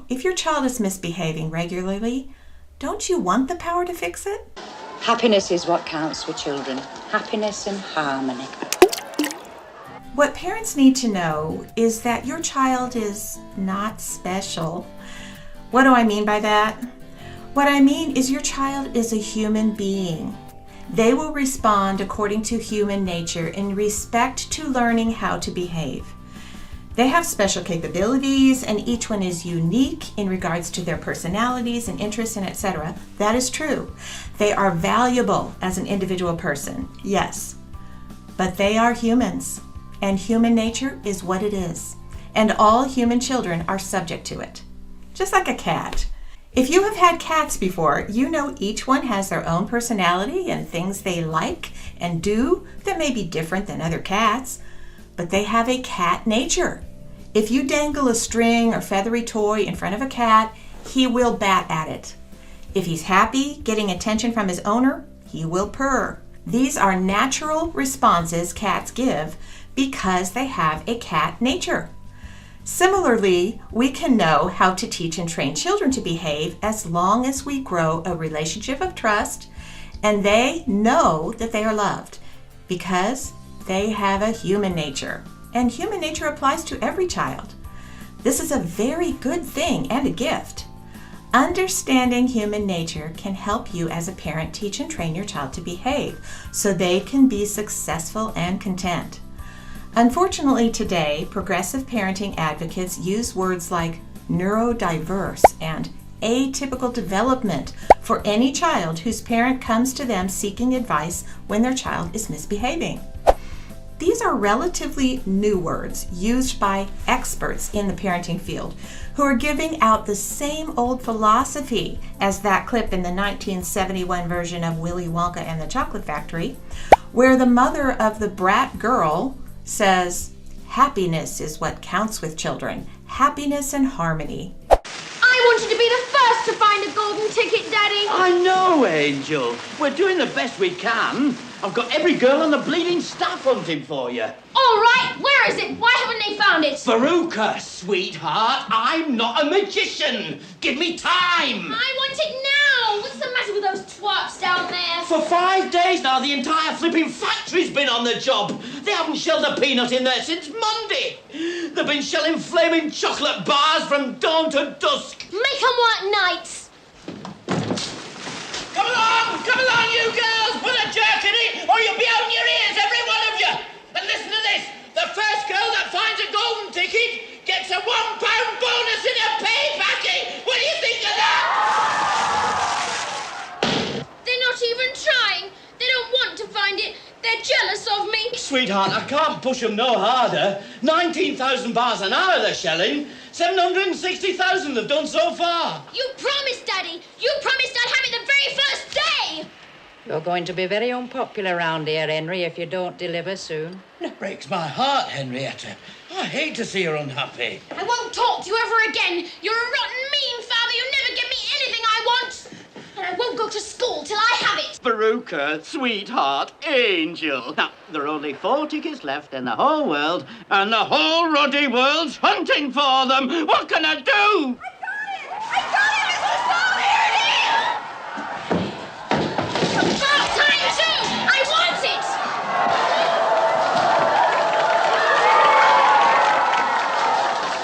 If your child is misbehaving regularly, don't you want the power to fix it? Happiness is what counts for children. Happiness and harmony. What parents need to know is that your child is not special. What do I mean by that? What I mean is your child is a human being. They will respond according to human nature in respect to learning how to behave. They have special capabilities, and each one is unique in regards to their personalities and interests and etc. That is true. They are valuable as an individual person, yes. But they are humans, and human nature is what it is. And all human children are subject to it. Just like a cat. If you have had cats before, you know each one has their own personality and things they like and do that may be different than other cats. But they have a cat nature. If you dangle a string or feathery toy in front of a cat, he will bat at it. If he's happy getting attention from his owner, he will purr. These are natural responses cats give because they have a cat nature. Similarly, we can know how to teach and train children to behave as long as we grow a relationship of trust and they know that they are loved because they have a human nature, and human nature applies to every child. This is a very good thing and a gift. Understanding human nature can help you as a parent teach and train your child to behave so they can be successful and content. Unfortunately today, progressive parenting advocates use words like neurodiverse and atypical development for any child whose parent comes to them seeking advice when their child is misbehaving. These are relatively new words used by experts in the parenting field who are giving out the same old philosophy as that clip in the 1971 version of Willy Wonka and the Chocolate Factory, where the mother of the brat girl says, "Happiness is what counts with children. Happiness and harmony." I wanted to be the first to find a golden ticket, Daddy. I know, Angel. We're doing the best we can. I've got every girl on the bleeding staff hunting for you. All right, where is it? Why haven't they found it? Veruca, sweetheart, I'm not a magician. Give me time. I want it now. What's the matter with those twats down there? For 5 days now, the entire flipping factory's been on the job. They haven't shelled a peanut in there since Monday. They've been shelling flaming chocolate bars from dawn to dusk. Make them work nights. Come along, you girls. Put a jerk in it, or you'll be out in your ears, every one of you. And listen to this. The first girl that finds a golden ticket gets a £1 bonus in her pay packet. What do you think of that? They're not even trying. They don't want to find it. They're jealous of me. Sweetheart, I can't push them no harder. 19,000 bars an hour they're shelling. 760,000 they've done so far. You promised, Daddy. You promised I'd have it the very first day. You're going to be very unpopular around here, Henry, if you don't deliver soon. It breaks my heart, Henrietta. I hate to see her unhappy. I won't talk to you ever again. You're a rotten, mean father. You never give me anything I want. And I won't go to school till I have it. Veruca, sweetheart, Angel. Now, there are only 4 tickets left in the whole world, and the whole ruddy world's hunting for them. What can I do? I got it, Mr. Saul. Here it is. About time, too. I want it.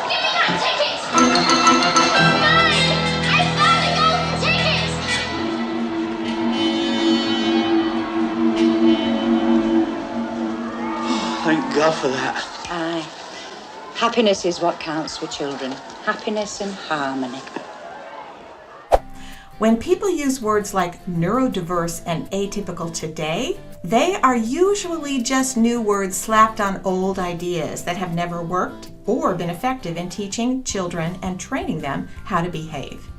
Give me that ticket. Mine. I found a golden ticket. Thank God for that. Aye. Happiness is what counts for children. Happiness and harmony. When people use words like neurodiverse and atypical today, they are usually just new words slapped on old ideas that have never worked or been effective in teaching children and training them how to behave.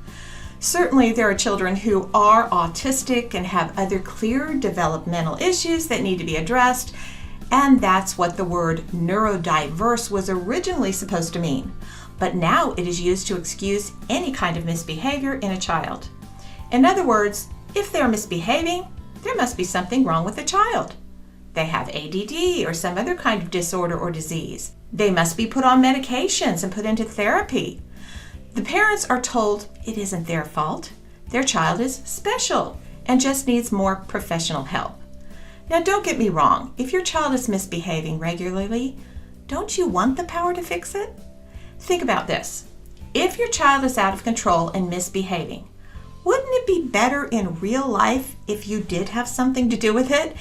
Certainly, there are children who are autistic and have other clear developmental issues that need to be addressed, and that's what the word neurodiverse was originally supposed to mean. But now it is used to excuse any kind of misbehavior in a child. In other words, if they're misbehaving, there must be something wrong with the child. They have ADD or some other kind of disorder or disease. They must be put on medications and put into therapy. The parents are told it isn't their fault. Their child is special and just needs more professional help. Now, don't get me wrong. If your child is misbehaving regularly, don't you want the power to fix it? Think about this. If your child is out of control and misbehaving, wouldn't it be better in real life if you did have something to do with it?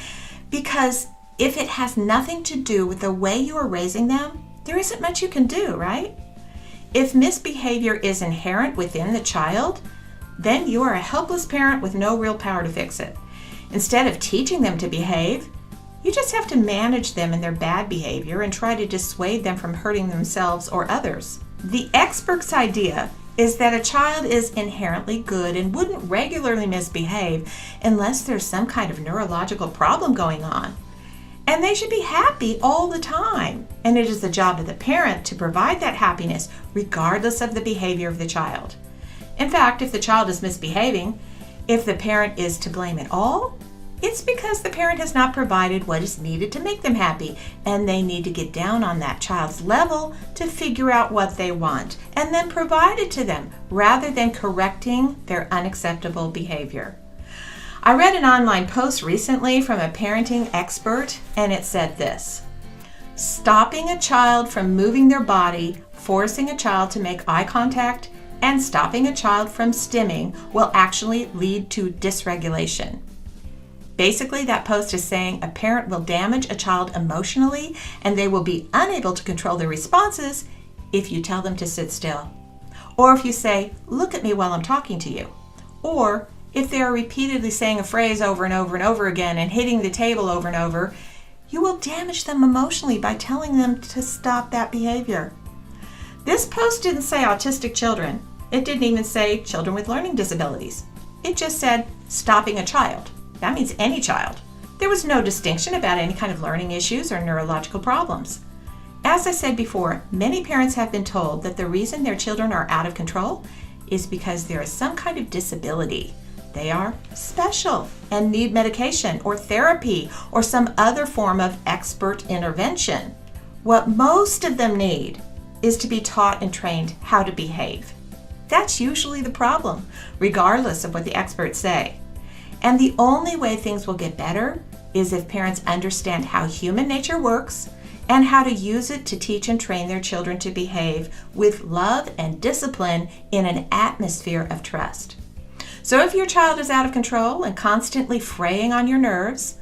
Because if it has nothing to do with the way you are raising them, there isn't much you can do, right? If misbehavior is inherent within the child, then you are a helpless parent with no real power to fix it. Instead of teaching them to behave, you just have to manage them in their bad behavior and try to dissuade them from hurting themselves or others. The expert's idea is that a child is inherently good and wouldn't regularly misbehave unless there's some kind of neurological problem going on. And they should be happy all the time. And it is the job of the parent to provide that happiness regardless of the behavior of the child. In fact, if the child is misbehaving, if the parent is to blame at all, it's because the parent has not provided what is needed to make them happy, and they need to get down on that child's level to figure out what they want and then provide it to them rather than correcting their unacceptable behavior. I read an online post recently from a parenting expert, and it said this: stopping a child from moving their body, forcing a child to make eye contact, and stopping a child from stimming will actually lead to dysregulation. Basically, that post is saying a parent will damage a child emotionally and they will be unable to control their responses if you tell them to sit still. Or if you say, "Look at me while I'm talking to you." Or if they are repeatedly saying a phrase over and over and over again and hitting the table over and over, you will damage them emotionally by telling them to stop that behavior. This post didn't say autistic children. It didn't even say children with learning disabilities. It just said stopping a child. That means any child. There was no distinction about any kind of learning issues or neurological problems. As I said before, many parents have been told that the reason their children are out of control is because there is some kind of disability. They are special and need medication or therapy or some other form of expert intervention. What most of them need is to be taught and trained how to behave. That's usually the problem, regardless of what the experts say. And the only way things will get better is if parents understand how human nature works and how to use it to teach and train their children to behave with love and discipline in an atmosphere of trust. So if your child is out of control and constantly fraying on your nerves,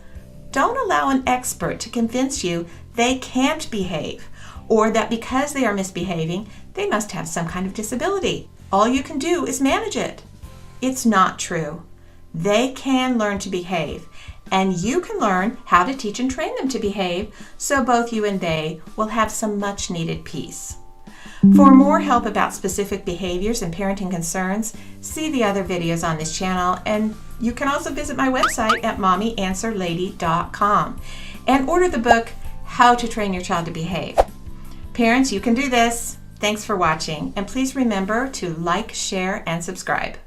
don't allow an expert to convince you they can't behave or that because they are misbehaving, they must have some kind of disability. All you can do is manage it. It's not true. They can learn to behave, and you can learn how to teach and train them to behave so both you and they will have some much needed peace. For more help about specific behaviors and parenting concerns, see the other videos on this channel, and you can also visit my website at mommyanswerlady.com and order the book, How to Train Your Child to Behave. Parents, you can do this. Thanks for watching, and please remember to like, share, and subscribe.